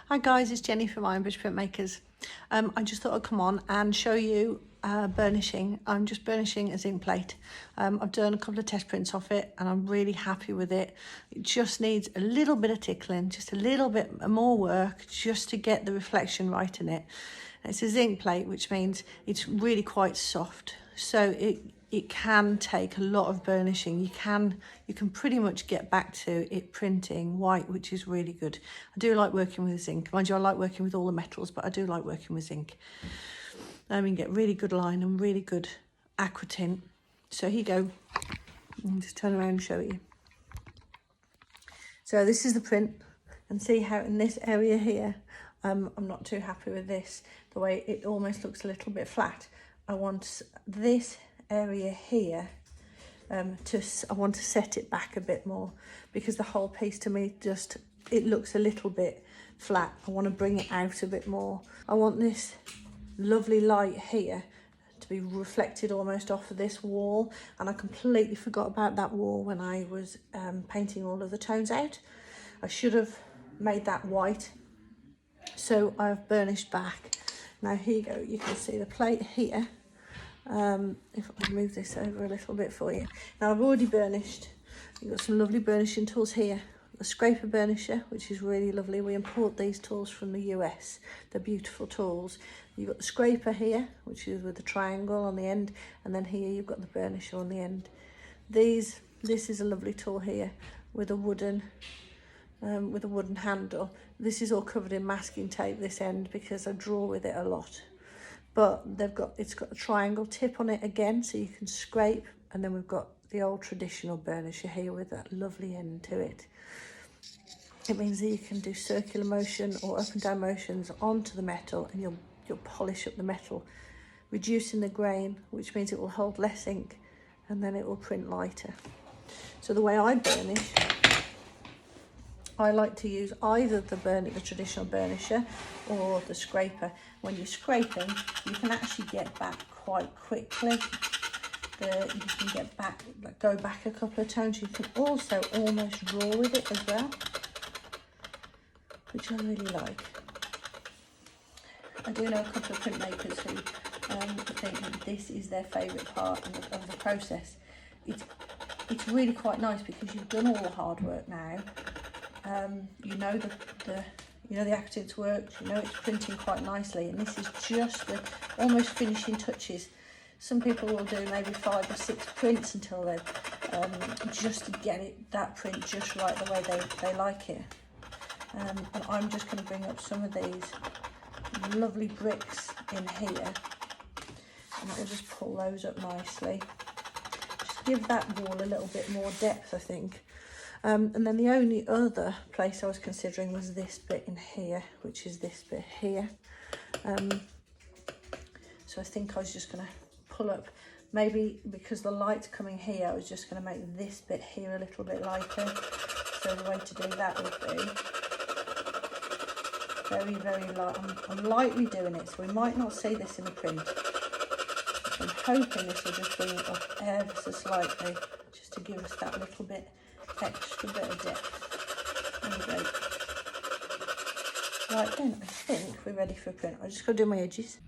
Hi guys, it's Jenny from Ironbridge Printmakers. I just thought I'd come on and show you burnishing. I'm just burnishing a zinc plate. I've done a couple of test prints off it and I'm really happy with it. It just needs a little bit of tickling, just a little bit more work just to get the reflection right in it. And it's a zinc plate, which means it's really quite soft. So it can take a lot of burnishing. You can pretty much get back to it printing white, which is really good. I do like working with zinc. Mind you, I like working with all the metals, but I do like working with zinc. I mean, get really good line and really good aqua tint. So here you go. I'll just turn around and show you. So this is the print, and see how in this area here, I'm not too happy with this, the way it almost looks a little bit flat. I want this area here I want to set it back a bit more, because the whole piece to me it looks a little bit flat. I want to bring it out a bit more. I want this lovely light here to be reflected almost off of this wall, and I completely forgot about that wall when I was painting all of the tones out. I should have made that white, so I've burnished back. Now here you go, you can see the plate here. If I move this over a little bit for you. Now I've already burnished. You've got some lovely burnishing tools here. A scraper burnisher, which is really lovely. We import these tools from the US. They're beautiful tools. You've got the scraper here, which is with the triangle on the end, and then here you've got the burnisher on the end. This is a lovely tool here with a wooden handle. This is all covered in masking tape, this end, because I draw with it a lot. But it's got a triangle tip on it again, so you can scrape, and then we've got the old traditional burnisher here with that lovely end to it. It means that you can do circular motion or up and down motions onto the metal, and you'll polish up the metal, reducing the grain, which means it will hold less ink, and then it will print lighter. So the way I burnish, I like to use either the traditional burnisher or the scraper. When you're scraping, you can actually get back quite quickly. You can get back, go back a couple of tones. You can also almost draw with it as well, which I really like. I do know a couple of printmakers who think that this is their favourite part of the process. It's really quite nice because you've done all the hard work now. You know the aqua tint works, you know it's printing quite nicely, and this is just the almost finishing touches. Some people will do maybe 5 or 6 prints until they've just to get that print just right the way they like it. And I'm just going to bring up some of these lovely bricks in here, and I'll just pull those up nicely. Just give that wall a little bit more depth, I think. And then the only other place I was considering was this bit in here, which is this bit here. So I think I was just going to pull up, maybe because the light's coming here, I was just going to make this bit here a little bit lighter. So the way to do that would be very, very light. I'm lightly doing it, so we might not see this in the print. So I'm hoping this will just bring it up ever so slightly, just to give us that little bit extra bit of depth. There we go. Right then, I think we're ready for a print. I just got to do my edges.